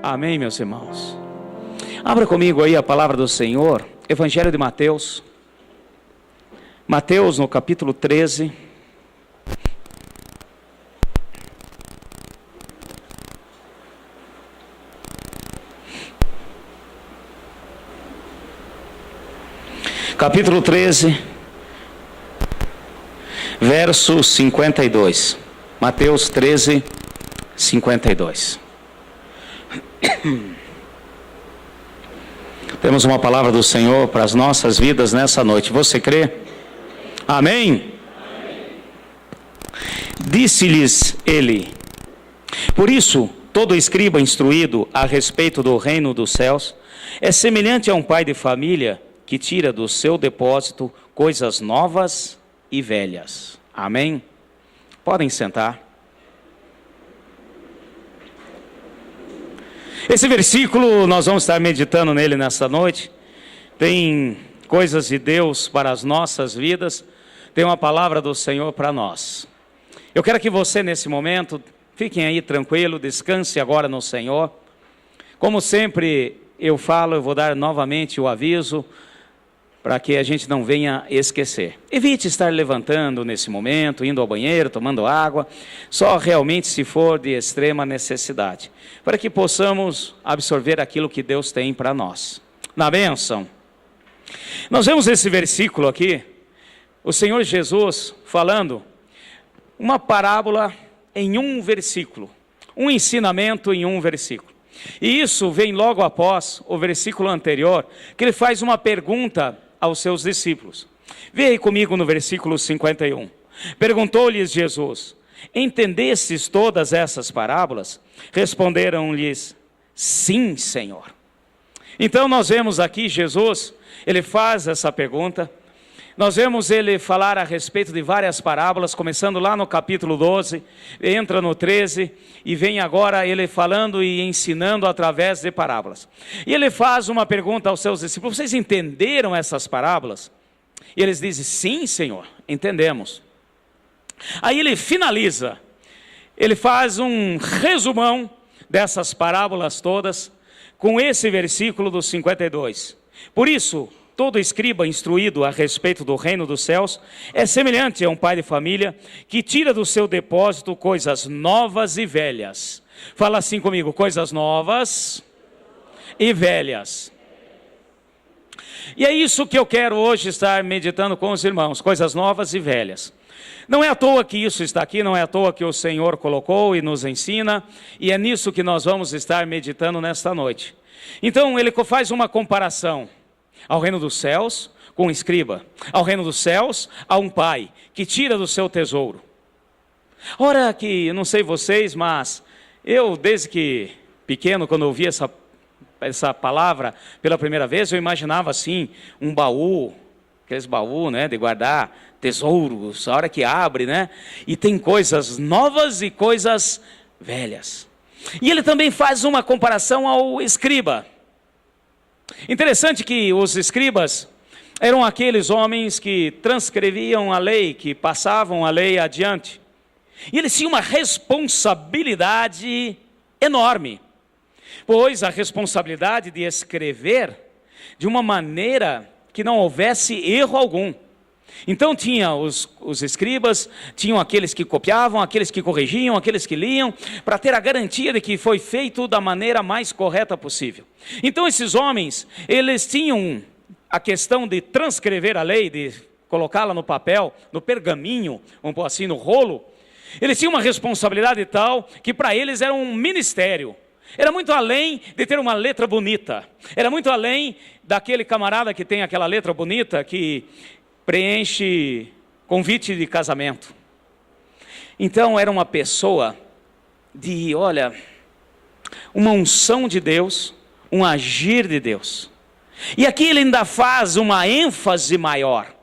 Amém, meus irmãos. Abra comigo aí a palavra do Senhor, Evangelho de Mateus. Mateus, no capítulo 13. Capítulo 13, verso 52. Mateus 13, 52. Temos uma palavra do Senhor para as nossas vidas nessa noite. Você crê? Amém? Disse-lhes ele: por isso, todo escriba instruído a respeito do reino dos céus é semelhante a um pai de família que tira do seu depósito coisas novas e velhas. Amém? Podem sentar. Esse versículo, nós vamos estar meditando nele nessa noite. Tem coisas de Deus para as nossas vidas. Tem uma palavra do Senhor para nós. Eu quero que você, nesse momento, fiquem aí tranquilo, descanse agora no Senhor. Como sempre eu falo, eu vou dar novamente o aviso, para que a gente não venha esquecer. Evite estar levantando nesse momento, indo ao banheiro, tomando água, só realmente se for de extrema necessidade, para que possamos absorver aquilo que Deus tem para nós. Na bênção. Nós vemos esse versículo aqui, o Senhor Jesus falando uma parábola em um versículo, um ensinamento em um versículo. E isso vem logo após o versículo anterior, que ele faz uma pergunta aos seus discípulos. Vê aí comigo no versículo 51. Perguntou-lhes Jesus: entendestes todas essas parábolas? Responderam-lhes: sim, Senhor. Então nós vemos aqui Jesus, ele faz essa pergunta. Nós vemos ele falar a respeito de várias parábolas, começando lá no capítulo 12, entra no 13, e vem agora ele falando e ensinando através de parábolas. E ele faz uma pergunta aos seus discípulos: vocês entenderam essas parábolas? E eles dizem: sim, Senhor, entendemos. Aí ele finaliza, ele faz um resumão dessas parábolas todas, com esse versículo do 52. Por isso, todo escriba instruído a respeito do reino dos céus é semelhante a um pai de família que tira do seu depósito coisas novas e velhas. Fala assim comigo: coisas novas e velhas. E é isso que eu quero hoje estar meditando com os irmãos, coisas novas e velhas. Não é à toa que isso está aqui, não é à toa que o Senhor colocou e nos ensina, e é nisso que nós vamos estar meditando nesta noite. Então ele faz uma comparação ao reino dos céus com um escriba, ao reino dos céus a um pai que tira do seu tesouro. Ora que, eu não sei vocês, mas eu desde que pequeno, quando eu ouvi essa palavra pela primeira vez, eu imaginava assim, um baú, aqueles baús, né, de guardar tesouros, a hora que abre, né, e tem coisas novas e coisas velhas. E ele também faz uma comparação ao escriba. Interessante que os escribas eram aqueles homens que transcreviam a lei, que passavam a lei adiante. E eles tinham uma responsabilidade enorme, pois a responsabilidade de escrever de uma maneira que não houvesse erro algum. Então tinha os escribas, tinham aqueles que copiavam, aqueles que corrigiam, aqueles que liam, para ter a garantia de que foi feito da maneira mais correta possível. Então esses homens, eles tinham a questão de transcrever a lei, de colocá-la no papel, no pergaminho, vamos pôr assim, no rolo. Eles tinham uma responsabilidade tal que para eles era um ministério. Era muito além de ter uma letra bonita. Era muito além daquele camarada que tem aquela letra bonita que preenche convite de casamento. Então era uma pessoa de, olha, uma unção de Deus, um agir de Deus. E aqui ele ainda faz uma ênfase maior.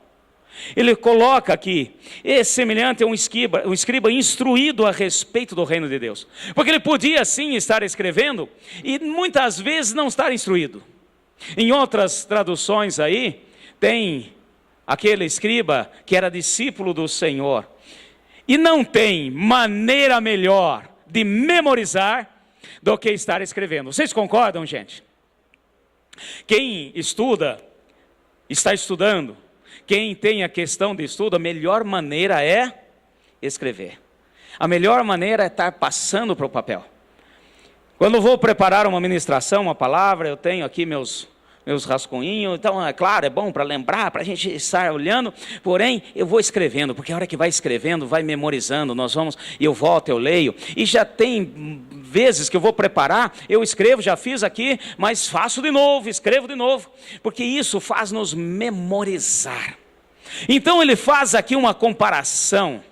Ele coloca aqui, é semelhante a um escriba instruído a respeito do reino de Deus. Porque ele podia sim estar escrevendo e muitas vezes não estar instruído. Em outras traduções aí, tem aquele escriba que era discípulo do Senhor. E não tem maneira melhor de memorizar do que estar escrevendo. Vocês concordam, gente? Quem estuda, está estudando. Quem tem a questão de estudo, a melhor maneira é escrever. A melhor maneira é estar passando para o papel. Quando eu vou preparar uma ministração, uma palavra, eu tenho aqui meus rascunhinhos, então, é claro, é bom para lembrar, para a gente estar olhando, porém, eu vou escrevendo, porque a hora que vai escrevendo, vai memorizando, eu volto, eu leio, e já tem vezes que eu vou preparar, eu escrevo, já fiz aqui, mas faço de novo, escrevo de novo, porque isso faz nos memorizar. Então, ele faz aqui uma comparação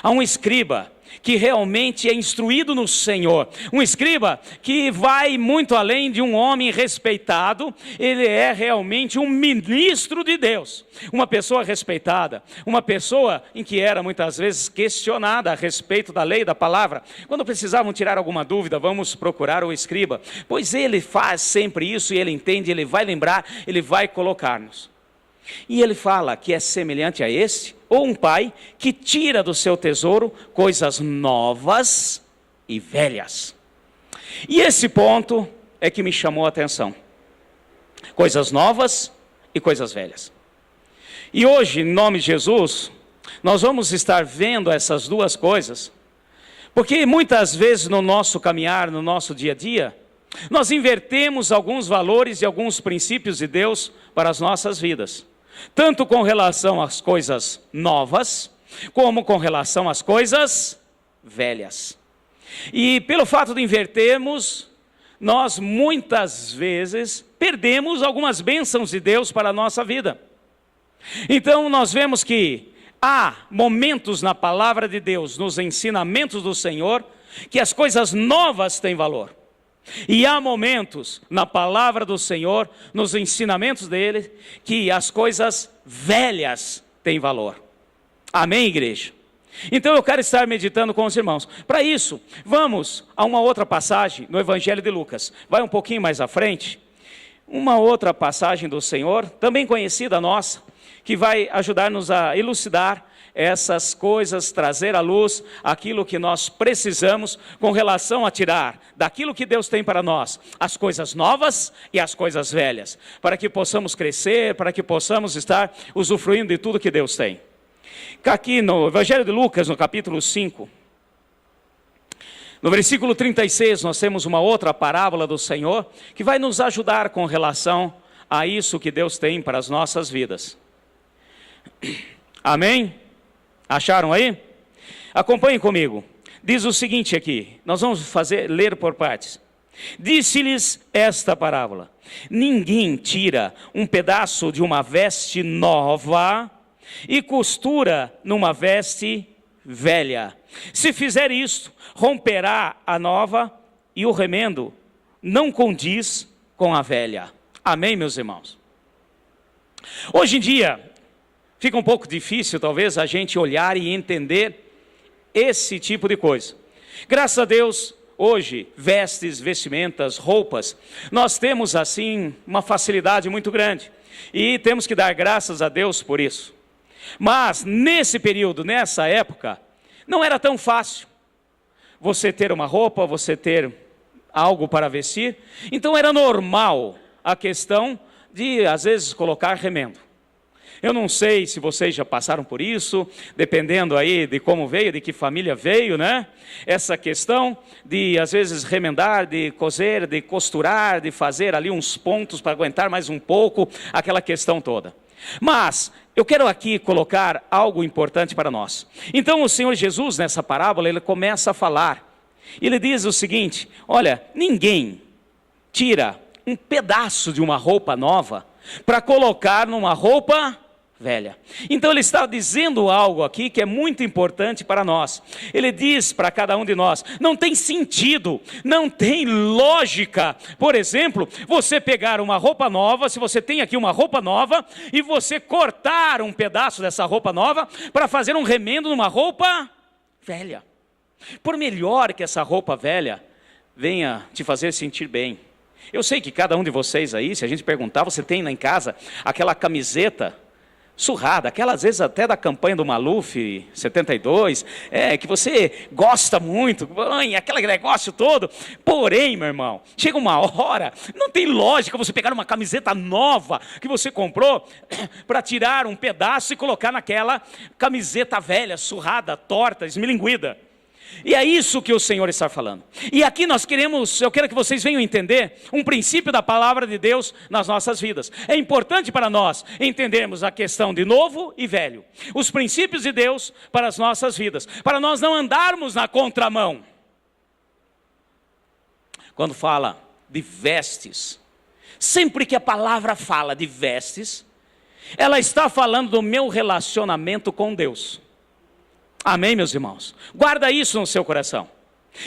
a um escriba, que realmente é instruído no Senhor. Um escriba que vai muito além de um homem respeitado, ele é realmente um ministro de Deus. Uma pessoa respeitada, uma pessoa em que era muitas vezes questionada a respeito da lei, da palavra. Quando precisavam tirar alguma dúvida, vamos procurar o escriba, pois ele faz sempre isso e ele entende, ele vai lembrar, ele vai colocar-nos. E ele fala que é semelhante a esse, ou um pai que tira do seu tesouro coisas novas e velhas. E esse ponto é que me chamou a atenção. Coisas novas e coisas velhas. E hoje, em nome de Jesus, nós vamos estar vendo essas duas coisas, porque muitas vezes no nosso caminhar, no nosso dia a dia, nós invertemos alguns valores e alguns princípios de Deus para as nossas vidas. Tanto com relação às coisas novas, como com relação às coisas velhas. E pelo fato de invertermos, nós muitas vezes perdemos algumas bênçãos de Deus para a nossa vida. Então nós vemos que há momentos na palavra de Deus, nos ensinamentos do Senhor, que as coisas novas têm valor. E há momentos na palavra do Senhor, nos ensinamentos dele, que as coisas velhas têm valor. Amém, igreja? Então eu quero estar meditando com os irmãos. Para isso, vamos a uma outra passagem no Evangelho de Lucas. Vai um pouquinho mais à frente. Uma outra passagem do Senhor, também conhecida nossa, que vai ajudar-nos a elucidar essas coisas, trazer à luz aquilo que nós precisamos com relação a tirar daquilo que Deus tem para nós, as coisas novas e as coisas velhas, para que possamos crescer, para que possamos estar usufruindo de tudo que Deus tem. Aqui no Evangelho de Lucas, no capítulo 5, no versículo 36, nós temos uma outra parábola do Senhor, que vai nos ajudar com relação a isso que Deus tem para as nossas vidas. Amém? Acharam aí? Acompanhem comigo. Diz o seguinte aqui, nós vamos ler por partes. Disse-lhes esta parábola: ninguém tira um pedaço de uma veste nova e costura numa veste velha. Se fizer isto, romperá a nova e o remendo não condiz com a velha. Amém, meus irmãos? Hoje em dia, fica um pouco difícil, talvez, a gente olhar e entender esse tipo de coisa. Graças a Deus, hoje, vestimentas, roupas, nós temos, assim, uma facilidade muito grande. E temos que dar graças a Deus por isso. Mas, nesse período, nessa época, não era tão fácil você ter uma roupa, você ter algo para vestir. Então, era normal a questão de, às vezes, colocar remendo. Eu não sei se vocês já passaram por isso, dependendo aí de como veio, de que família veio, né? Essa questão de, às vezes, remendar, de coser, de costurar, de fazer ali uns pontos para aguentar mais um pouco, aquela questão toda. Mas eu quero aqui colocar algo importante para nós. Então o Senhor Jesus, nessa parábola, ele começa a falar. Ele diz o seguinte: olha, ninguém tira um pedaço de uma roupa nova para colocar numa roupa velha. Então ele está dizendo algo aqui que é muito importante para nós. Ele diz para cada um de nós: não tem sentido, não tem lógica, por exemplo, você pegar uma roupa nova, se você tem aqui uma roupa nova, e você cortar um pedaço dessa roupa nova para fazer um remendo numa roupa velha. Por melhor que essa roupa velha venha te fazer sentir bem. Eu sei que cada um de vocês aí, se a gente perguntar, você tem lá em casa aquela camiseta surrada, aquela às vezes até da campanha do Maluf, 72, que você gosta muito, aquele negócio todo. Porém, meu irmão, chega uma hora, não tem lógica você pegar uma camiseta nova que você comprou para tirar um pedaço e colocar naquela camiseta velha, surrada, torta, esmilinguida. E é isso que o Senhor está falando. E aqui eu quero que vocês venham entender um princípio da palavra de Deus nas nossas vidas. É importante para nós entendermos a questão de novo e velho. Os princípios de Deus para as nossas vidas. Para nós não andarmos na contramão. Quando fala de vestes, sempre que a palavra fala de vestes, ela está falando do meu relacionamento com Deus. Amém, meus irmãos? Guarda isso no seu coração.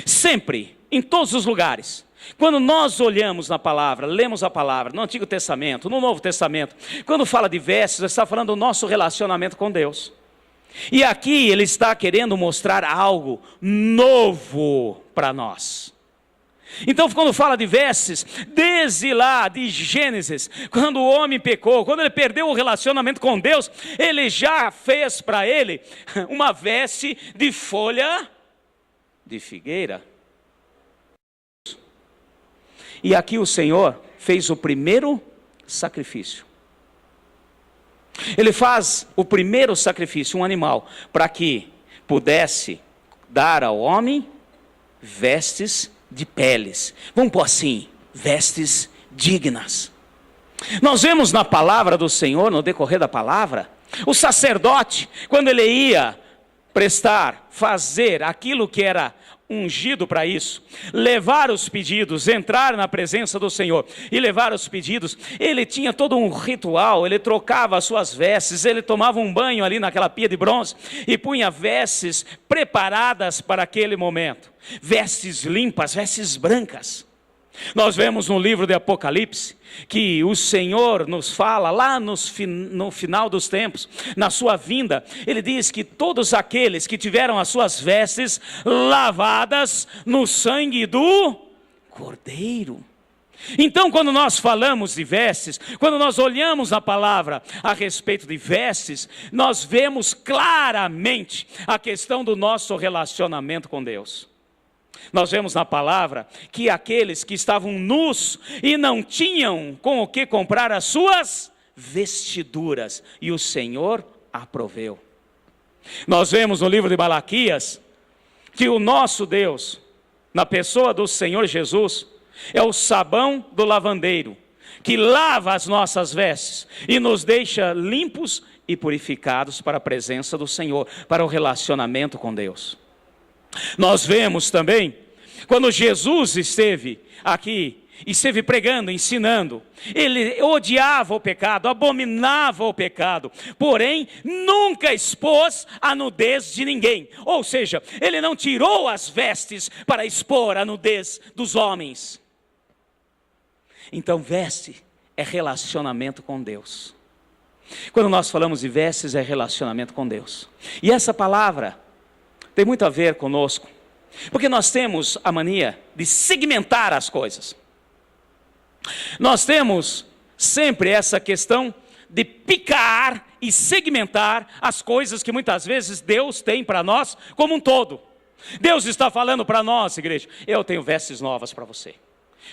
Sempre, em todos os lugares, quando nós olhamos na palavra, lemos a palavra, no Antigo Testamento, no Novo Testamento, quando fala de vestes, está falando do nosso relacionamento com Deus. E aqui ele está querendo mostrar algo novo para nós. Então, quando fala de vestes, desde lá de Gênesis, quando o homem pecou, quando ele perdeu o relacionamento com Deus, ele já fez para ele uma veste de folha de figueira. E aqui o Senhor fez o primeiro sacrifício. Ele faz o primeiro sacrifício, um animal, para que pudesse dar ao homem vestes de peles, vamos pôr assim, vestes dignas. Nós vemos na palavra do Senhor, no decorrer da palavra, o sacerdote, quando ele ia fazer aquilo que era ungido para isso, levar os pedidos, entrar na presença do Senhor e levar os pedidos, ele tinha todo um ritual, ele trocava as suas vestes, ele tomava um banho ali naquela pia de bronze e punha vestes preparadas para aquele momento, vestes limpas, vestes brancas. Nós vemos no livro de Apocalipse que o Senhor nos fala lá no final dos tempos, na sua vinda, ele diz que todos aqueles que tiveram as suas vestes lavadas no sangue do Cordeiro. Então, quando nós falamos de vestes, quando nós olhamos a palavra a respeito de vestes, nós vemos claramente a questão do nosso relacionamento com Deus. Nós vemos na palavra que aqueles que estavam nus e não tinham com o que comprar as suas vestiduras, e o Senhor a proveu. Nós vemos no livro de Malaquias que o nosso Deus, na pessoa do Senhor Jesus, é o sabão do lavandeiro, que lava as nossas vestes e nos deixa limpos e purificados para a presença do Senhor, para o relacionamento com Deus. Nós vemos também, quando Jesus esteve aqui, esteve pregando, ensinando, ele odiava o pecado, abominava o pecado, porém nunca expôs a nudez de ninguém, ou seja, ele não tirou as vestes para expor a nudez dos homens. Então veste é relacionamento com Deus. Quando nós falamos de vestes é relacionamento com Deus, e essa palavra tem muito a ver conosco, porque nós temos a mania de segmentar as coisas. Nós temos sempre essa questão de picar e segmentar as coisas que muitas vezes Deus tem para nós como um todo. Deus está falando para nós, igreja, eu tenho vestes novas para você.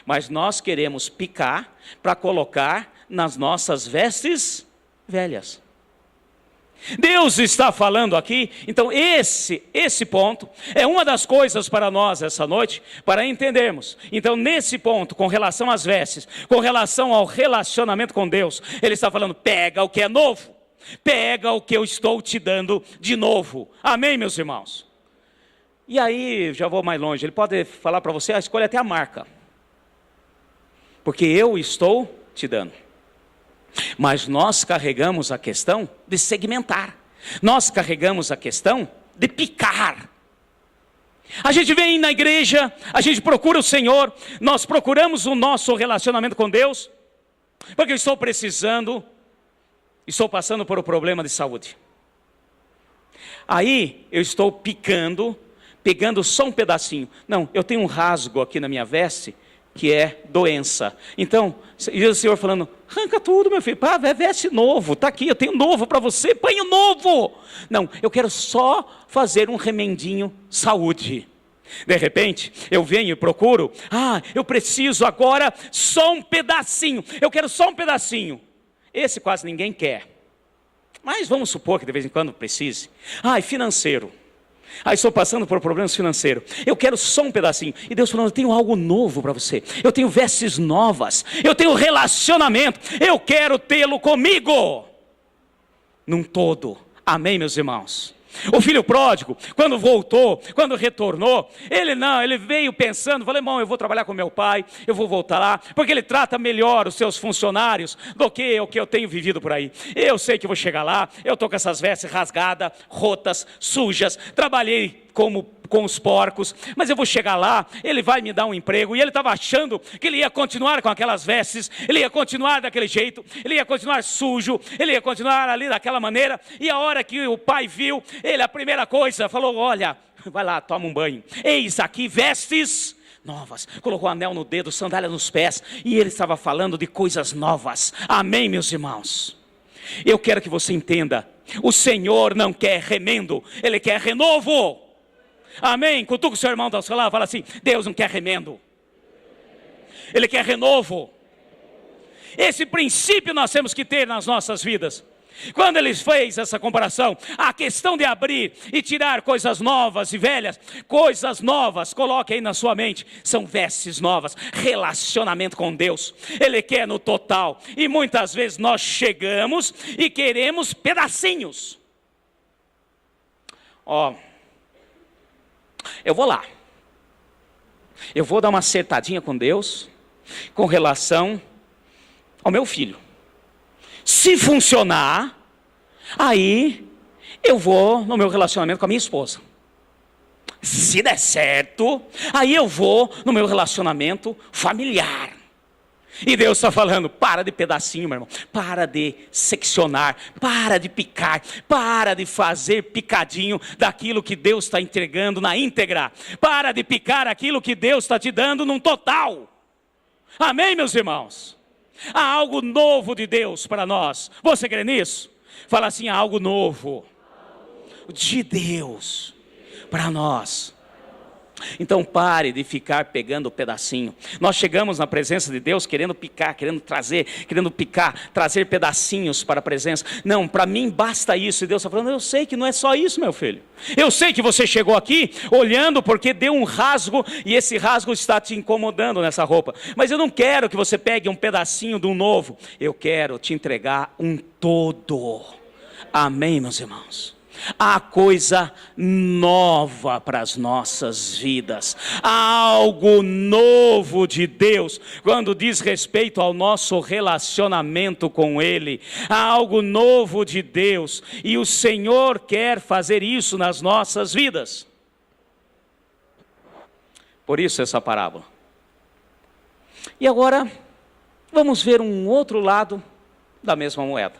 Mas nós queremos picar para colocar nas nossas vestes velhas. Deus está falando aqui, então esse ponto é uma das coisas para nós essa noite, para entendermos. Então nesse ponto, com relação às vestes, com relação ao relacionamento com Deus, Ele está falando, pega o que é novo, pega o que eu estou te dando de novo. Amém, meus irmãos? E aí, já vou mais longe, Ele pode falar para você, escolhe até a marca, porque eu estou te dando. Mas nós carregamos a questão de segmentar. Nós carregamos a questão de picar. A gente vem na igreja, a gente procura o Senhor, nós procuramos o nosso relacionamento com Deus, porque eu estou precisando, estou passando por um problema de saúde. Aí eu estou pegando só um pedacinho. Não, eu tenho um rasgo aqui na minha veste, que é doença. Então, e o Senhor falando, arranca tudo, meu filho, pá, veste novo, está aqui, eu tenho novo para você, põe o novo. Não, eu quero só fazer um remendinho saúde. De repente, eu venho e procuro, eu preciso agora só um pedacinho, eu quero só um pedacinho. Esse quase ninguém quer. Mas vamos supor que de vez em quando precise. Financeiro. Estou passando por problemas financeiros. Eu quero só um pedacinho. E Deus falando, eu tenho algo novo para você. Eu tenho vestes novas. Eu tenho relacionamento. Eu quero tê-lo comigo. Num todo. Amém, meus irmãos? O filho pródigo, quando voltou, quando retornou, ele veio pensando, falei, irmão, eu vou trabalhar com meu pai, eu vou voltar lá, porque ele trata melhor os seus funcionários do que o que eu tenho vivido por aí. Eu sei que vou chegar lá, eu estou com essas vestes rasgadas, rotas, sujas, trabalhei com os porcos, mas eu vou chegar lá, ele vai me dar um emprego, e ele estava achando que ele ia continuar com aquelas vestes, ele ia continuar daquele jeito, ele ia continuar sujo, ele ia continuar ali daquela maneira, e a hora que o pai viu, ele, a primeira coisa, falou, olha, vai lá, toma um banho, eis aqui vestes novas, colocou anel no dedo, sandália nos pés, e ele estava falando de coisas novas. Amém, meus irmãos? Eu quero que você entenda, o Senhor não quer remendo, Ele quer renovo. Amém? Cutuca o seu irmão do seu lado, fala assim, Deus não quer remendo, Ele quer renovo. Esse princípio nós temos que ter nas nossas vidas. Quando ele fez essa comparação, a questão de abrir e tirar coisas novas e velhas, coisas novas, coloque aí na sua mente, são vestes novas, relacionamento com Deus, Ele quer no total, e muitas vezes nós chegamos e queremos pedacinhos. Eu vou lá, eu vou dar uma acertadinha com Deus, com relação ao meu filho. Se funcionar, aí eu vou no meu relacionamento com a minha esposa. Se der certo, aí eu vou no meu relacionamento familiar. E Deus está falando, para de pedacinho, meu irmão, para de seccionar, para de picar, para de fazer picadinho daquilo que Deus está entregando na íntegra, para de picar aquilo que Deus está te dando num total. Amém, meus irmãos? Há algo novo de Deus para nós. Você crê nisso? Fala assim, há algo novo de Deus para nós. Então pare de ficar pegando pedacinho. Nós chegamos na presença de Deus querendo picar, trazer pedacinhos para a presença. Não, para mim basta isso. E Deus está falando, eu sei que não é só isso, meu filho. Eu sei que você chegou aqui olhando porque deu um rasgo e esse rasgo está te incomodando nessa roupa. Mas eu não quero que você pegue um pedacinho de um novo. Eu quero te entregar um todo. Amém, meus irmãos? Há coisa nova para as nossas vidas, há algo novo de Deus, quando diz respeito ao nosso relacionamento com Ele, há algo novo de Deus, e o Senhor quer fazer isso nas nossas vidas. Por isso essa parábola. E agora, vamos ver um outro lado da mesma moeda.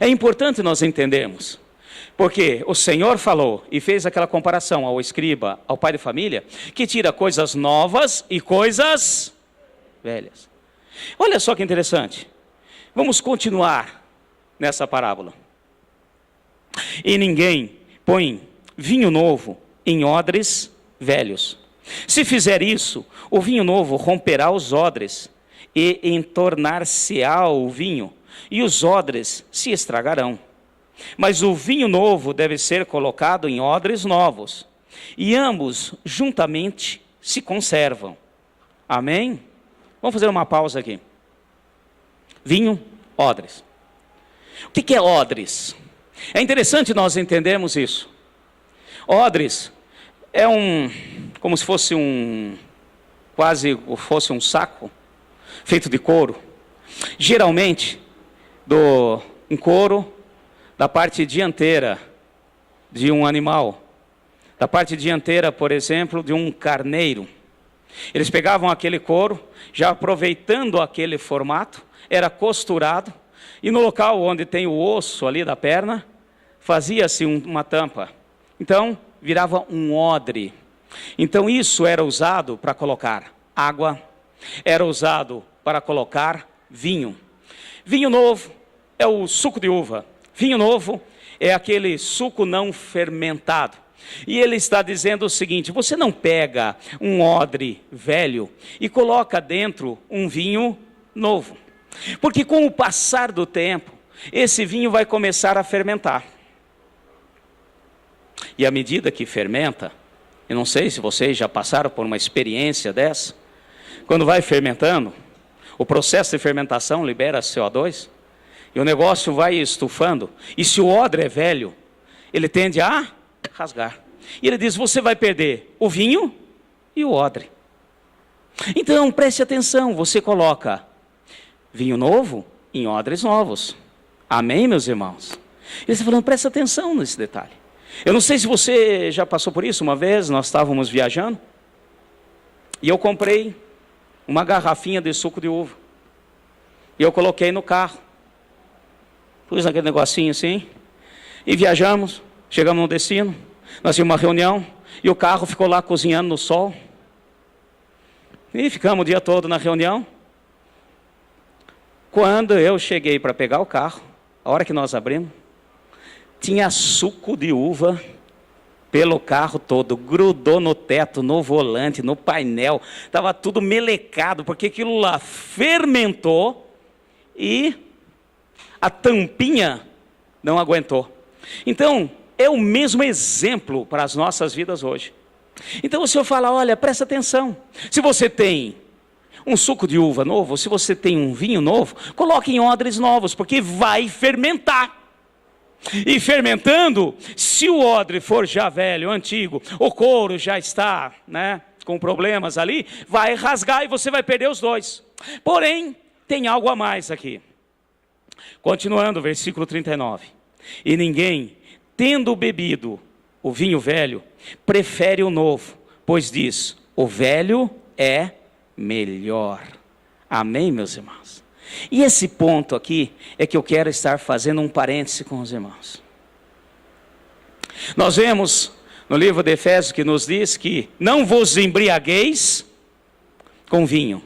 É importante nós entendermos, porque o Senhor falou e fez aquela comparação ao escriba, ao pai de família, que tira coisas novas e coisas velhas. Olha só que interessante. Vamos continuar nessa parábola. E ninguém põe vinho novo em odres velhos. Se fizer isso, o vinho novo romperá os odres e entornar-se-á o vinho, e os odres se estragarão. Mas o vinho novo deve ser colocado em odres novos, e ambos juntamente se conservam. Amém? Vamos fazer uma pausa aqui. Vinho, odres. O que é odres? É interessante nós entendermos isso. Odres é como se fosse quase fosse um saco feito de couro. Geralmente, um couro da parte dianteira de um animal, da parte dianteira, por exemplo, de um carneiro. Eles pegavam aquele couro, já aproveitando aquele formato, era costurado, e no local onde tem o osso ali da perna, fazia-se uma tampa. Então, virava um odre. Então, isso era usado para colocar água, era usado para colocar vinho. Vinho novo é o suco de uva. Vinho novo é aquele suco não fermentado. E ele está dizendo o seguinte: você não pega um odre velho e coloca dentro um vinho novo. Porque com o passar do tempo, esse vinho vai começar a fermentar. E à medida que fermenta, eu não sei se vocês já passaram por uma experiência dessa, quando vai fermentando, o processo de fermentação libera CO2, e o negócio vai estufando, e se o odre é velho, ele tende a rasgar. E ele diz: você vai perder o vinho e o odre. Então preste atenção, você coloca vinho novo em odres novos. Amém, meus irmãos? Ele está falando, presta atenção nesse detalhe. Eu não sei se você já passou por isso. Uma vez nós estávamos viajando, e eu comprei uma garrafinha de suco de uva, e eu coloquei no carro, pus naquele negocinho assim, e viajamos, chegamos no destino. Nós tínhamos uma reunião, e o carro ficou lá cozinhando no sol, e ficamos o dia todo na reunião. Quando eu cheguei para pegar o carro, a hora que nós abrimos, tinha suco de uva pelo carro todo, grudou no teto, no volante, no painel, estava tudo melecado, porque aquilo lá fermentou e a tampinha não aguentou. Então, é o mesmo exemplo para as nossas vidas hoje. Então o Senhor fala, olha, presta atenção, se você tem um suco de uva novo, se você tem um vinho novo, coloque em odres novos, porque vai fermentar. E fermentando, se o odre for já velho, antigo, o couro já está, com problemas ali, vai rasgar e você vai perder os dois. Porém, tem algo a mais aqui. Continuando, versículo 39. E ninguém, tendo bebido o vinho velho, prefere o novo, pois diz, o velho é melhor. Amém, meus irmãos? E esse ponto aqui é que eu quero estar fazendo um parêntese com os irmãos. Nós vemos no livro de Efésios que nos diz que não vos embriagueis com vinho,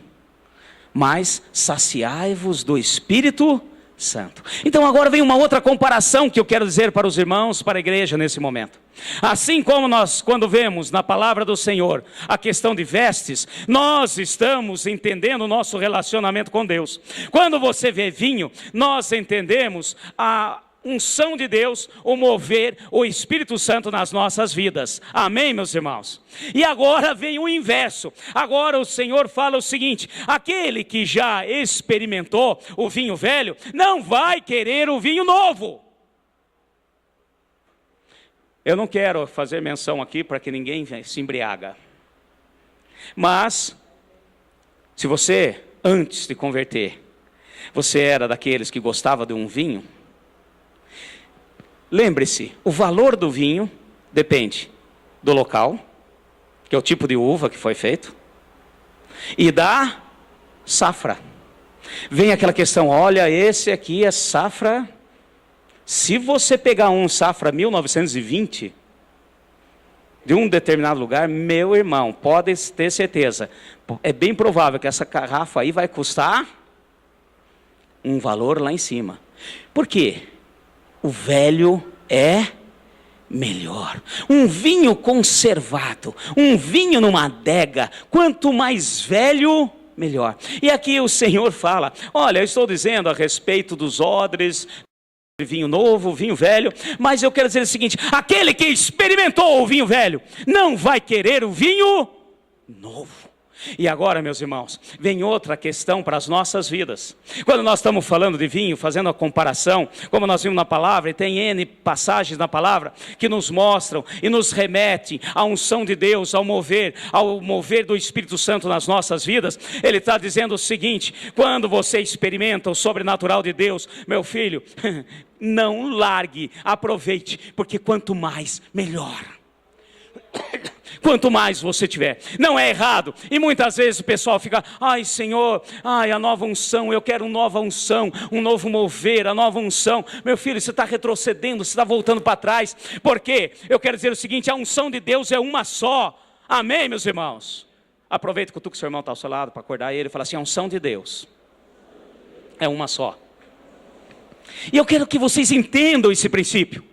mas saciai-vos do Espírito Santo. Então agora vem uma outra comparação que eu quero dizer para os irmãos, para a igreja nesse momento. Assim como nós, quando vemos na palavra do Senhor a questão de vestes, nós estamos entendendo o nosso relacionamento com Deus. Quando você vê vinho, nós entendemos a unção de Deus, o mover, o Espírito Santo nas nossas vidas. Amém, meus irmãos? E agora vem o inverso. Agora o Senhor fala o seguinte: aquele que já experimentou o vinho velho, não vai querer o vinho novo. Eu não quero fazer menção aqui para que ninguém se embriaga. Mas, se você, antes de converter, você era daqueles que gostava de um vinho, lembre-se, o valor do vinho depende do local, que é o tipo de uva que foi feito, e da safra. Vem aquela questão, olha, esse aqui é safra. Se você pegar um safra 1920, de um determinado lugar, meu irmão, pode ter certeza, é bem provável que essa garrafa aí vai custar um valor lá em cima. Por quê? O velho é melhor. Um vinho conservado, um vinho numa adega, quanto mais velho, melhor. E aqui o Senhor fala, olha, eu estou dizendo a respeito dos odres, vinho novo, vinho velho, mas eu quero dizer o seguinte, aquele que experimentou o vinho velho, não vai querer o vinho novo. E agora, meus irmãos, vem outra questão para as nossas vidas. Quando nós estamos falando de vinho, fazendo a comparação, como nós vimos na palavra, e tem N passagens na palavra, que nos mostram e nos remetem à unção de Deus, ao mover do Espírito Santo nas nossas vidas. Ele está dizendo o seguinte, quando você experimenta o sobrenatural de Deus, meu filho, não largue, aproveite, porque quanto mais, melhor. Quanto mais você tiver, não é errado. E muitas vezes o pessoal fica, ai Senhor, ai a nova unção, eu quero uma nova unção, um novo mover, a nova unção. Meu filho, você está retrocedendo, você está voltando para trás. Por quê? Eu quero dizer o seguinte, a unção de Deus é uma só. Amém, meus irmãos? Aproveita que o seu irmão está ao seu lado para acordar ele e fala assim: a unção de Deus é uma só. E eu quero que vocês entendam esse princípio.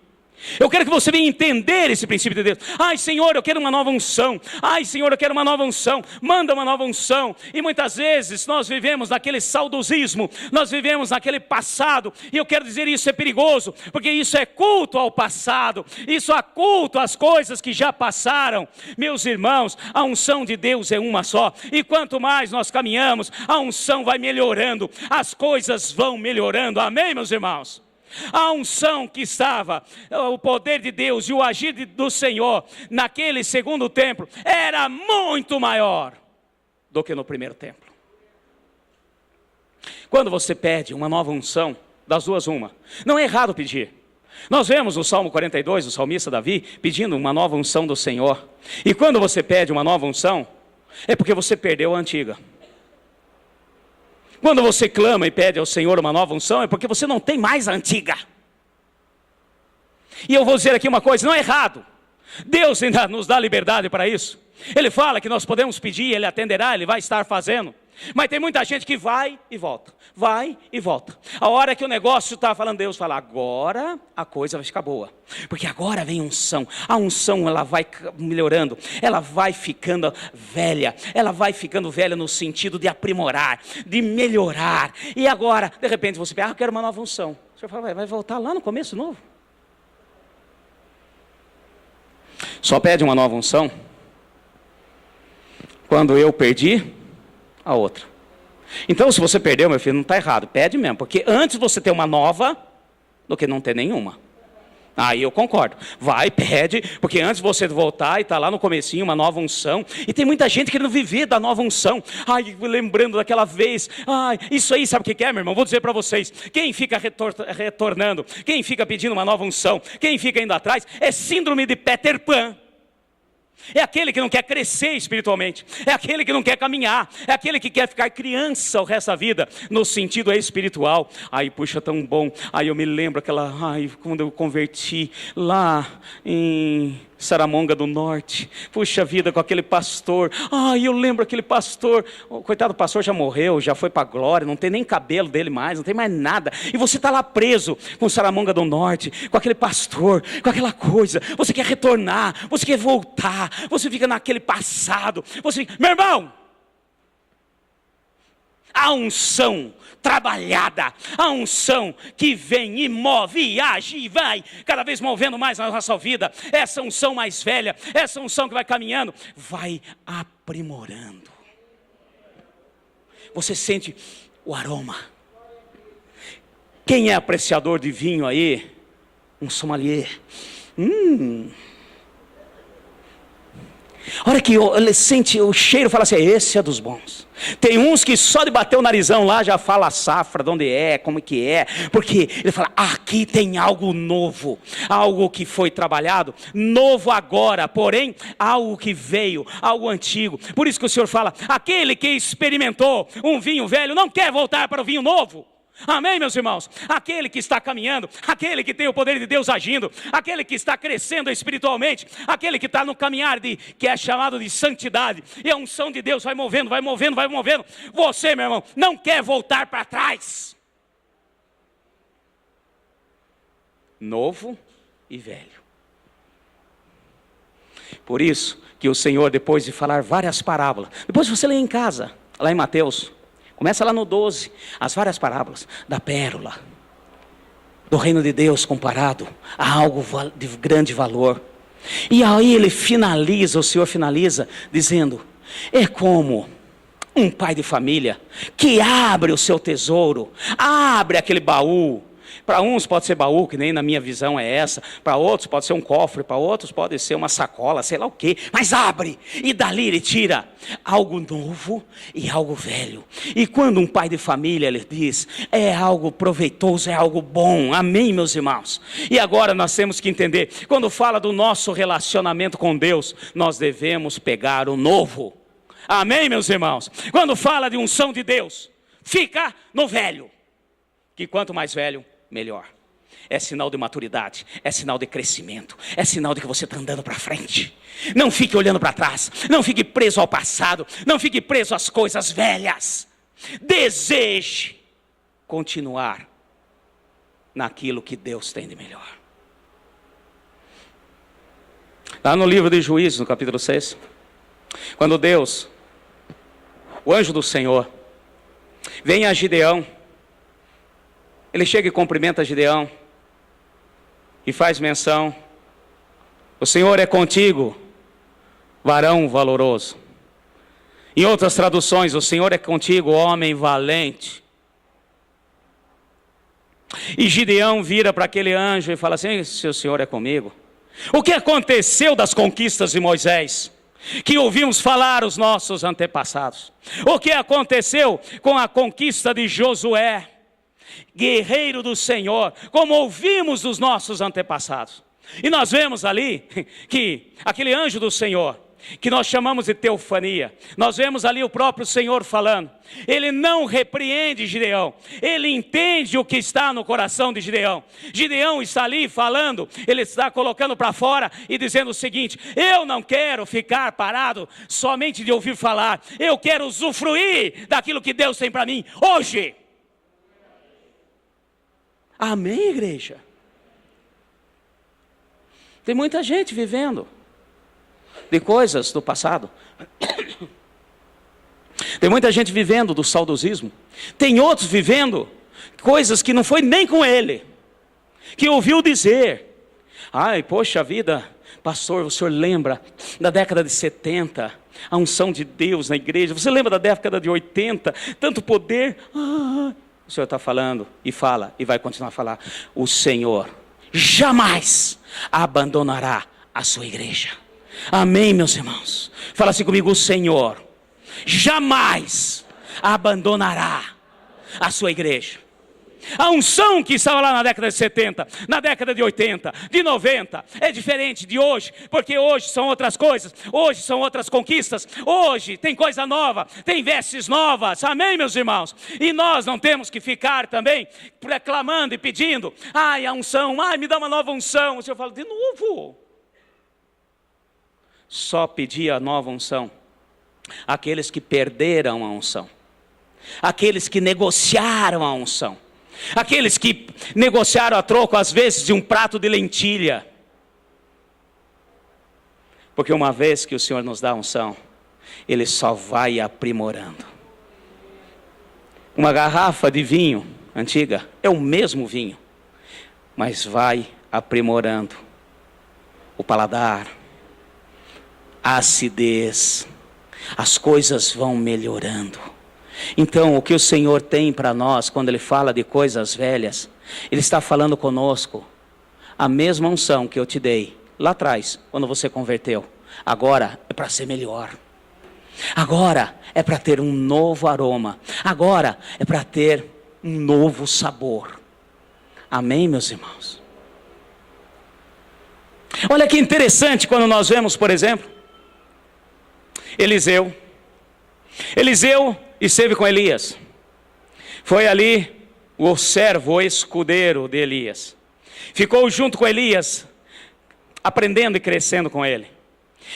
Eu quero que você venha entender esse princípio de Deus. Ai, Senhor, eu quero uma nova unção. Ai, Senhor, eu quero uma nova unção. Manda uma nova unção. E muitas vezes nós vivemos naquele saudosismo, nós vivemos naquele passado. E eu quero dizer, isso é perigoso, porque isso é culto ao passado. Isso é culto às coisas que já passaram. Meus irmãos, a unção de Deus é uma só. E quanto mais nós caminhamos, a unção vai melhorando. As coisas vão melhorando. Amém, meus irmãos? A unção que estava, o poder de Deus e o agir do Senhor naquele segundo templo era muito maior do que no primeiro templo. Quando você pede uma nova unção, das duas uma, não é errado pedir. Nós vemos no Salmo 42, o salmista Davi pedindo uma nova unção do Senhor. E quando você pede uma nova unção, é porque você perdeu a antiga. Quando você clama e pede ao Senhor uma nova unção, é porque você não tem mais a antiga. E eu vou dizer aqui uma coisa, não é errado. Deus ainda nos dá liberdade para isso. Ele fala que nós podemos pedir, Ele atenderá, Ele vai estar fazendo. Mas tem muita gente que vai e volta, vai e volta. A hora que o negócio está falando, Deus fala, agora a coisa vai ficar boa. Porque agora vem unção. A unção, ela vai melhorando, ela vai ficando velha. Ela vai ficando velha no sentido de aprimorar, de melhorar. E agora, de repente você pensa, eu quero uma nova unção. O Senhor fala, vai voltar lá no começo novo. Só pede uma nova unção quando eu perdi a outra. Então, se você perdeu, meu filho, não está errado, pede mesmo, porque antes você ter uma nova do que não ter nenhuma. Aí eu concordo, vai, pede, porque antes você voltar e está lá no comecinho, uma nova unção, e tem muita gente querendo viver da nova unção. Ai, lembrando daquela vez, ai, isso aí sabe o que é, meu irmão? Vou dizer para vocês, quem fica retornando, quem fica pedindo uma nova unção, quem fica indo atrás, é síndrome de Peter Pan. É aquele que não quer crescer espiritualmente, é aquele que não quer caminhar, é aquele que quer ficar criança o resto da vida, no sentido espiritual. Ai, puxa, tão bom. Ai, eu me lembro quando eu converti lá em Saramonga do Norte, puxa vida, com aquele pastor. Ai, eu lembro aquele pastor, o coitado do pastor já morreu, já foi para a glória, não tem nem cabelo dele mais, não tem mais nada, e você está lá preso com Saramonga do Norte, com aquele pastor, com aquela coisa, você quer retornar, você quer voltar, você fica naquele passado, meu irmão, a unção trabalhada, a unção que vem e move, e age e vai, cada vez movendo mais na nossa vida, essa unção mais velha, essa unção que vai caminhando, vai aprimorando. Você sente o aroma. Quem é apreciador de vinho aí? Um sommelier. A hora que ele sente o cheiro, fala assim, esse é dos bons. Tem uns que só de bater o narizão lá já fala a safra, de onde é, como que é. Porque ele fala, aqui tem algo novo, algo que foi trabalhado, novo agora, porém algo que veio, algo antigo. Por isso que o Senhor fala, aquele que experimentou um vinho velho não quer voltar para o vinho novo. Amém, meus irmãos? Aquele que está caminhando, aquele que tem o poder de Deus agindo, aquele que está crescendo espiritualmente, aquele que está no caminhar que é chamado de santidade, e a unção de Deus vai movendo, vai movendo, vai movendo. Você, meu irmão, não quer voltar para trás. Novo e velho. Por isso que o Senhor, depois de falar várias parábolas, depois você lê em casa, lá em Mateus, começa lá no 12, as várias parábolas da pérola, do reino de Deus comparado a algo de grande valor. E aí ele finaliza, o Senhor finaliza dizendo, é como um pai de família que abre o seu tesouro, abre aquele baú. Para uns pode ser baú, que nem na minha visão é essa. Para outros pode ser um cofre, para outros pode ser uma sacola, sei lá o quê. Mas abre, e dali ele tira algo novo e algo velho. E quando um pai de família ele diz, é algo proveitoso, é algo bom. Amém, meus irmãos? E agora nós temos que entender, quando fala do nosso relacionamento com Deus, nós devemos pegar o novo. Amém, meus irmãos? Quando fala de unção de Deus, fica no velho. Que quanto mais velho, melhor. é sinal de maturidade, é sinal de crescimento, é sinal de que você está andando para frente. Não fique olhando para trás, não fique preso ao passado, não fique preso às coisas velhas. Deseje continuar naquilo que Deus tem de melhor. Lá no livro de Juízes, no capítulo 6, quando Deus, o anjo do Senhor, vem a Gideão, ele chega e cumprimenta Gideão e faz menção: o Senhor é contigo, varão valoroso. Em outras traduções, o Senhor é contigo, homem valente. E Gideão vira para aquele anjo e fala assim: se o Senhor é comigo. O que aconteceu das conquistas de Moisés, que ouvimos falar os nossos antepassados? O que aconteceu com a conquista de Josué, guerreiro do Senhor, como ouvimos dos nossos antepassados? E nós vemos ali que aquele anjo do Senhor, que nós chamamos de teofania, nós vemos ali o próprio Senhor falando. Ele não repreende Gideão, ele entende o que está no coração de Gideão. Gideão está ali falando, ele está colocando para fora e dizendo o seguinte: eu não quero ficar parado somente de ouvir falar, eu quero usufruir daquilo que Deus tem para mim hoje. Amém, igreja? Tem muita gente vivendo de coisas do passado. Tem muita gente vivendo do saudosismo. Tem outros vivendo coisas que não foi nem com ele, que ouviu dizer: ai, poxa vida, pastor, o senhor lembra da década de 70, a unção de Deus na igreja? Você lembra da década de 80, tanto poder? O senhor está falando e fala e vai continuar a falar: o Senhor jamais abandonará a sua igreja. Amém, meus irmãos? Fala assim comigo: o Senhor jamais abandonará a sua igreja. A unção que estava lá na década de 70, na década de 80, de 90, é diferente de hoje, porque hoje são outras coisas, hoje são outras conquistas, hoje tem coisa nova, tem vestes novas, amém, meus irmãos? E nós não temos que ficar também reclamando e pedindo: ai, a unção, ai, me dá uma nova unção. O Senhor fala: de novo. Só pedir a nova unção aqueles que perderam a unção, aqueles que negociaram a unção, aqueles que negociaram a troco às vezes de um prato de lentilha. Porque uma vez que o Senhor nos dá a unção, Ele só vai aprimorando. Uma garrafa de vinho antiga é o mesmo vinho, mas vai aprimorando o paladar, a acidez, as coisas vão melhorando. Então, o que o Senhor tem para nós, quando Ele fala de coisas velhas, Ele está falando conosco: a mesma unção que eu te dei lá atrás, quando você converteu, agora é para ser melhor. Agora é para ter um novo aroma. Agora é para ter um novo sabor. Amém, meus irmãos? Olha que interessante quando nós vemos, por exemplo, Eliseu esteve com Elias. Foi ali o servo, o escudeiro de Elias. Ficou junto com Elias, aprendendo e crescendo com ele.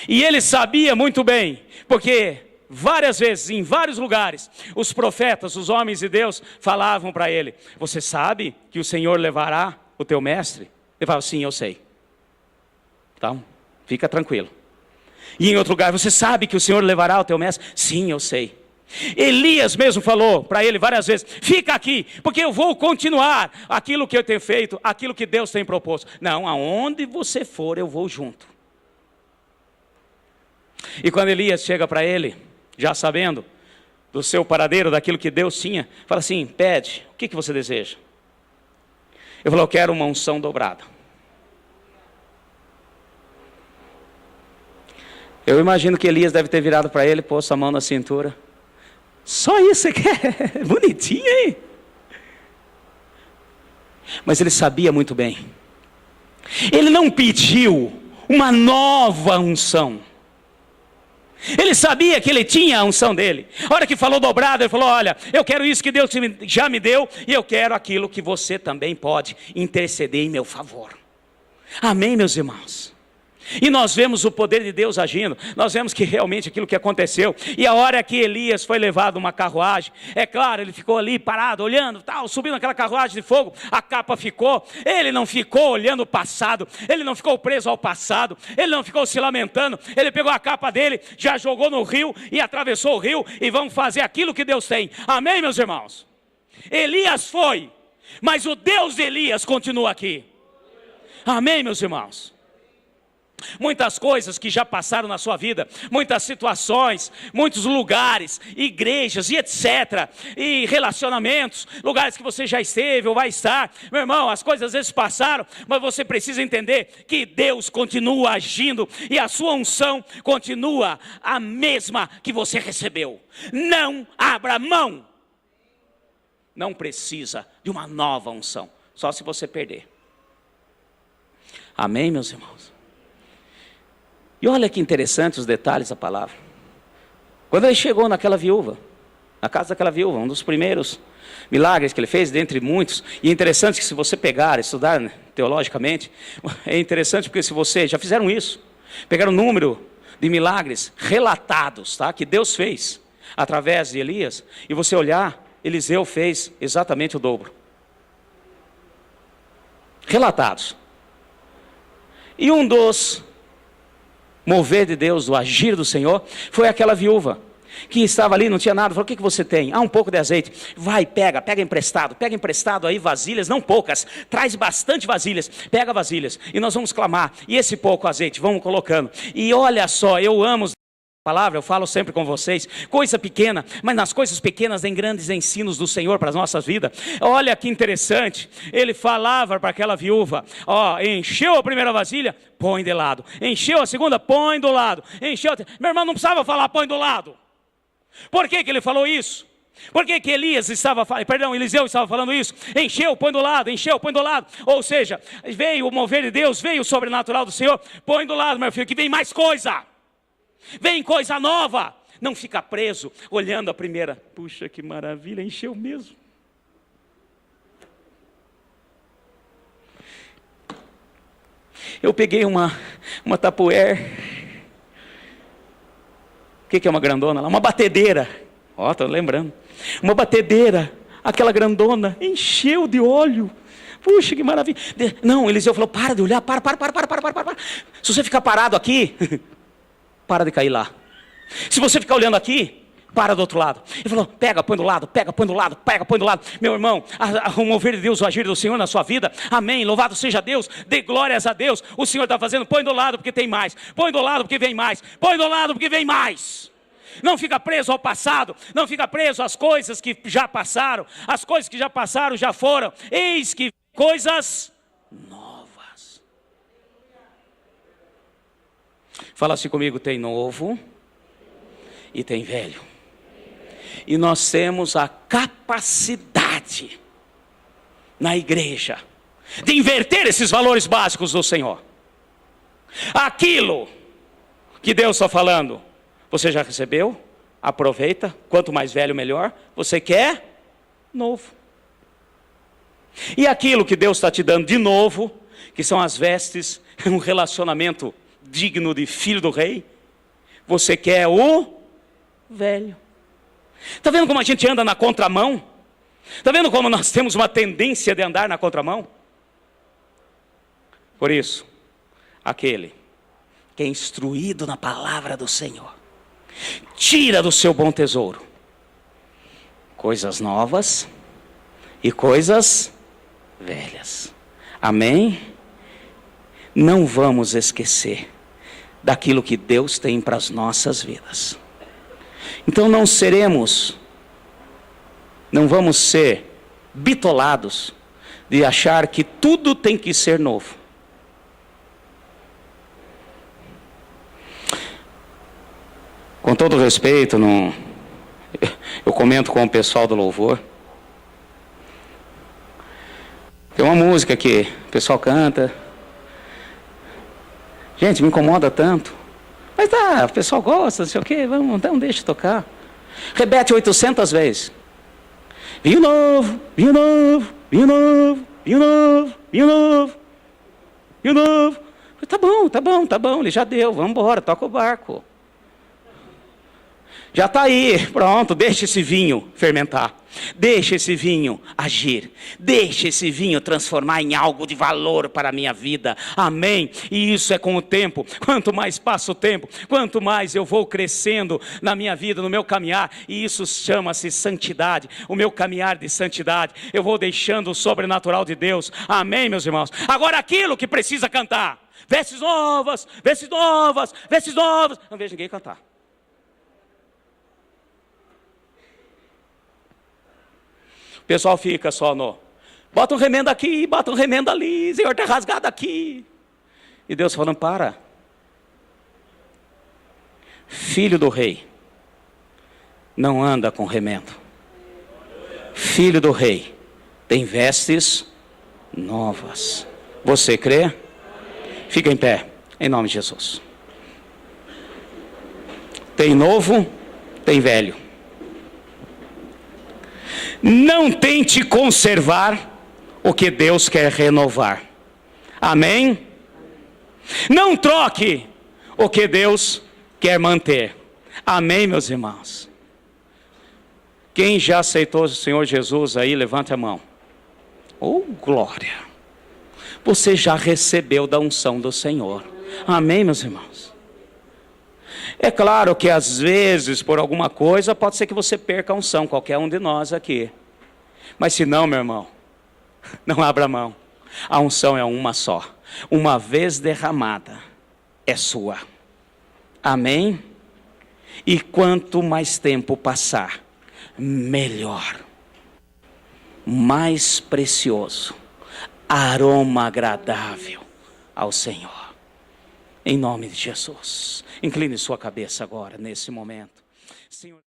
E ele sabia muito bem, porque várias vezes, em vários lugares, os profetas, os homens de Deus, falavam para ele: você sabe que o Senhor levará o teu mestre? Ele falava: sim, eu sei. Então, fica tranquilo. E em outro lugar: você sabe que o Senhor levará o teu mestre? Sim, eu sei. Elias mesmo falou para ele várias vezes: fica aqui, porque eu vou continuar aquilo que eu tenho feito, aquilo que Deus tem proposto. Não, aonde você for, eu vou junto. E quando Elias chega para ele, já sabendo do seu paradeiro, daquilo que Deus tinha, fala assim: pede, o que você deseja? Ele falou: eu quero uma unção dobrada. Eu imagino que Elias deve ter virado para ele, pôs a mão na cintura: só isso você quer? Bonitinho, hein? Mas ele sabia muito bem. Ele não pediu uma nova unção. Ele sabia que ele tinha a unção dele. A hora que falou dobrado, ele falou: olha, eu quero isso que Deus já me deu, e eu quero aquilo que você também pode interceder em meu favor. Amém, meus irmãos? E nós vemos o poder de Deus agindo. Nós vemos que realmente aquilo que aconteceu. E a hora que Elias foi levado numa carruagem, é claro, ele ficou ali parado, olhando, tal, subindo aquela carruagem de fogo, a capa ficou. Ele não ficou olhando o passado, ele não ficou preso ao passado, ele não ficou se lamentando. Ele pegou a capa dele, já jogou no rio e atravessou o rio, e vamos fazer aquilo que Deus tem. Amém, meus irmãos? Elias foi, mas o Deus de Elias continua aqui. Amém, meus irmãos? Muitas coisas que já passaram na sua vida, muitas situações, muitos lugares, igrejas e etc, e relacionamentos, lugares que você já esteve ou vai estar. Meu irmão, as coisas às vezes passaram, mas você precisa entender que Deus continua agindo e a sua unção continua a mesma que você recebeu. Não abra mão. Não precisa de uma nova unção, só se você perder. Amém, meus irmãos? E olha que interessante os detalhes da palavra. Quando ele chegou naquela viúva, na casa daquela viúva, um dos primeiros milagres que ele fez, dentre muitos. E é interessante que se você pegar, estudar teologicamente, é interessante porque se você, já fizeram isso, pegaram o número de milagres relatados, tá, que Deus fez através de Elias, e você olhar, Eliseu fez exatamente o dobro. Relatados. E um dos mover de Deus, o agir do Senhor, foi aquela viúva que estava ali, não tinha nada. Falou: o que você tem? Um pouco de azeite. Vai, pega emprestado aí vasilhas, não poucas, traz bastante vasilhas, pega vasilhas, e nós vamos clamar, e esse pouco azeite, vamos colocando. E olha só, eu amo palavra, eu falo sempre com vocês, coisa pequena, mas nas coisas pequenas tem grandes ensinos do Senhor para as nossas vidas. Olha que interessante, ele falava para aquela viúva: ó, encheu a primeira vasilha, põe de lado, encheu a segunda, põe do lado, encheu meu irmão, não precisava falar põe do lado. Por que ele falou isso? Por que Eliseu estava falando isso? Encheu, põe do lado, encheu, põe do lado. Ou seja, veio o mover de Deus, veio o sobrenatural do Senhor, põe do lado, meu filho, que vem mais coisa. Vem coisa nova. Não fica preso olhando a primeira. Puxa, que maravilha, encheu mesmo. Eu peguei uma Tupperware. O que é uma grandona lá? Uma batedeira. Ó, estou lembrando. Uma batedeira, aquela grandona, encheu de óleo. Puxa, que maravilha. Não, Eliseu falou: para de olhar, para. Se você ficar parado aqui, para de cair lá. Se você ficar olhando aqui, para do outro lado. Ele falou: pega, põe do lado, pega, põe do lado, pega, põe do lado. Meu irmão, o mover de Deus, o agir do Senhor na sua vida, amém, louvado seja Deus, dê glórias a Deus. O Senhor está fazendo, põe do lado porque tem mais, põe do lado porque vem mais, põe do lado porque vem mais. Não fica preso ao passado, não fica preso às coisas que já passaram. As coisas que já passaram já foram, eis que coisas novas. Fala assim comigo: tem novo e tem velho. E nós temos a capacidade na igreja de inverter esses valores básicos do Senhor. Aquilo que Deus está falando, você já recebeu? Aproveita. Quanto mais velho, melhor. Você quer? Novo. E aquilo que Deus está te dando de novo, que são as vestes, um relacionamento digno de filho do rei, você quer o velho. Está vendo como a gente anda na contramão? Está vendo como nós temos uma tendência de andar na contramão? Por isso, aquele que é instruído na palavra do Senhor, tira do seu bom tesouro coisas novas e coisas velhas. Amém? Não vamos esquecer daquilo que Deus tem para as nossas vidas. Então não vamos ser bitolados de achar que tudo tem que ser novo. Com todo respeito, eu comento com o pessoal do louvor. Tem uma música que o pessoal canta. Gente, me incomoda tanto. Mas tá, o pessoal gosta, não sei o quê, vamos, então deixa tocar. Repete 800 vezes. Vinho novo, vinho novo, vinho novo, vinho novo, vinho novo, vinho novo. Tá bom, tá bom, tá bom, ele já deu, vamos embora, toca o barco. Já está aí, pronto, deixa esse vinho fermentar. Deixa esse vinho agir. Deixa esse vinho transformar em algo de valor para a minha vida. Amém? E isso é com o tempo. Quanto mais passa o tempo, quanto mais eu vou crescendo na minha vida, no meu caminhar. E isso chama-se santidade. O meu caminhar de santidade. Eu vou deixando o sobrenatural de Deus. Amém, meus irmãos? Agora aquilo que precisa cantar. Vestes novas, vestes novas, vestes novas. Não vejo ninguém cantar. O pessoal fica só no, bota um remendo aqui, bota um remendo ali, Senhor, está rasgado aqui. E Deus falando, para. Filho do rei, não anda com remendo. Filho do rei, tem vestes novas. Você crê? Fica em pé, em nome de Jesus. Tem novo, tem velho. Não tente conservar o que Deus quer renovar. Amém? Não troque o que Deus quer manter. Amém, meus irmãos? Quem já aceitou o Senhor Jesus aí, levante a mão. Oh, glória! Você já recebeu da unção do Senhor. Amém, meus irmãos? É claro que às vezes, por alguma coisa, pode ser que você perca a unção, qualquer um de nós aqui. Mas se não, meu irmão, não abra mão. A unção é uma só. Uma vez derramada, é sua. Amém? E quanto mais tempo passar, melhor. Mais precioso. Aroma agradável ao Senhor. Em nome de Jesus. Incline sua cabeça agora, nesse momento. Senhor...